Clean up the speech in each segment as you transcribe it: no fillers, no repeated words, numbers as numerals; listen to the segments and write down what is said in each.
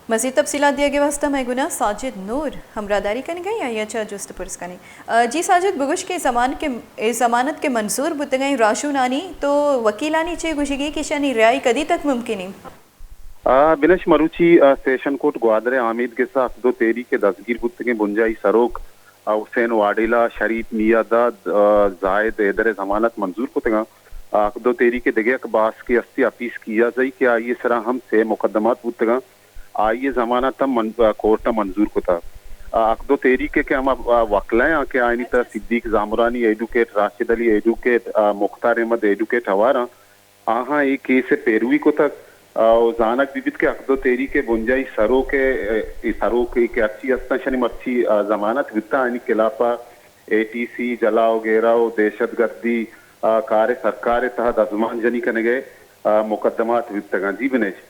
मज़ीद तफसीलात दिया गया वास्ता मैं गुना साजिद नूर हमरादारी करने गई या अच्छा जुस्त पुरस्कानी जी साजिद बुगुश के ज़मानत के मंसूर बुतगई राशू नानी तो वकीलानी चे गुशिगी कि शनी रियाई कदी तक मुमकिन बिनश मरुची सेशन कोर्ट ग्वादरे आमिद के साथ दो तेरी के दसगीर बुतगे बुंजाई सरोक हुसैन वाडिला शरीफ मियादाद जायद एदर जमानत मंजूर कुतगा दो तेरी के दगे अकबास के 80 अपीस किया जाई कि आइए सरा हम से मुकदमात बुतगा आइए जमाना तम कोर्ट मंजूर को था अकदो तेरी के हम वकलाएं के आईनी था Siddique Jamrani advocate Rashid Ali advocate Mukhtar Ahmed advocate हवारा आहा एक केस पेरुई को तक जानक विविध के अकदो तेरी के बुंजाई सरो के अच्छी अस्ता शनि मच्छी जमानत वित्ता आईनी खिलाफा एटीसी जलाओ घेराव दहशत गर्दी कार्य सरकार तहत अजमान जनी करने गए मुकदमात वित्तगा जी बिनेश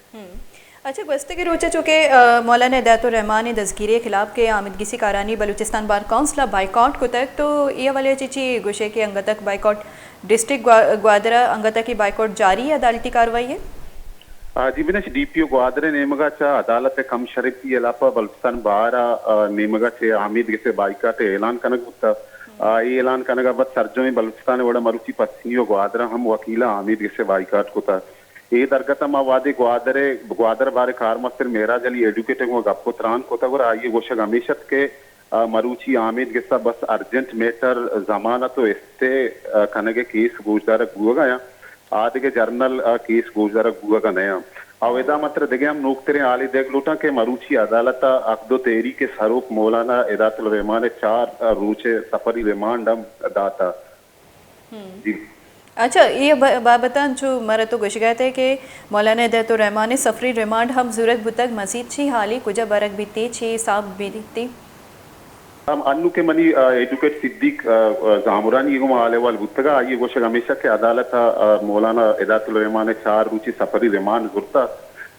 अच्छा गस्ते के रोचे चुके मौलाना हिदायतुर रहमान दज़कीरे खिलाफ के आमदगी सी कारानी बलूचिस्तान बार काउंसिल बाइकआउट को तक तो ये वाले चिची गुशे के अंगतक बाइकआउट डिस्ट्रिक्ट ग्वादरा अंगतक की बाइकआउट जारी है अदालती कार्रवाई है जी बिनेश डीपीओ ग्वादरे नेमगा चा अदालत कम शरीफी इलाफा बलूचिस्तान बार नेमगा चे आमिद से बाइकाट ऐलान कनक होता ये ऐलान कनगा बद सर्जो में बलूचिस्तान वड़ा मरुची पत्नियों ग्वादरा हम वकीला आमिद से बाइकाट को था ये दरगत वादे ग्वादर बारे कार मस्तर मेरा जली एडुकेटिंग गप्पो त्रान को तगर आइए गोशग हमेशत के मरुची आमिद के सब बस अर्जेंट मैटर जमानत तो इससे कनगे केस गोजदार गुआ गया आदि के जर्नल केस गोजदार गुआ का नया अवेदा मात्र देखे हम नोकतरे आली देख लूटा के मरुची अदालत अकदो तेरी के सरूप मौलाना इदातुल रहमान 4 रोचे सफरी रिमांड दाता जी अच्छा ये बाबतन जो मरा तो गुश गए थे कि मौलाना हिदायतुर रहमान सफरी रिमांड हम जरूरत बुतक मजीद छी हाली कुछ बरक भी ती छी साब भी दी हम अन्नु के मनी एडुकेट सिद्दीक जामुरानी ये आले वाल बुतगा ये गोशग हमेशा के अदालत मौलाना हिदायतुल रहमान 4 रुचि सफरी रिमांड जुरता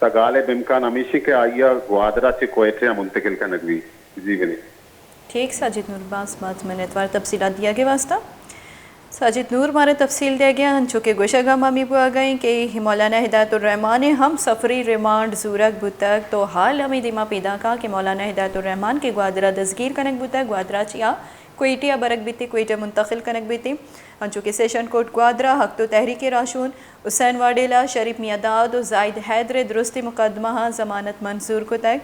तगाले बिमकान हमेशा के आइया ग्वादरा से कोयटे मुंतकिल का नगवी जी बने ठीक साजिद नूर बात मैंने इतवार तफसीलात दिया के वास्ता साजिद नूर मारे तफसील दिया गया हन चुके गोशगा मामी बुआ गई कि मौलाना हिदायतुर रहमान हम सफरी रिमांड जूरक बुतक तो हाल हमें दिमा पैदा का कि मौलाना हिदायतुर रहमान के ग्वादरा दसगीर कनक बुतक ग्वादरा चिया कोयटिया बरक बीती कोयटा मुंतकिल कनक बीती हन चुके सेशन कोर्ट ग्वादरा हक तो तहरीक राशून हुसैन वाडेला शरीफ मियादाद और जायद हैदर दुरुस्ती मुकदमा जमानत मंजूर को तक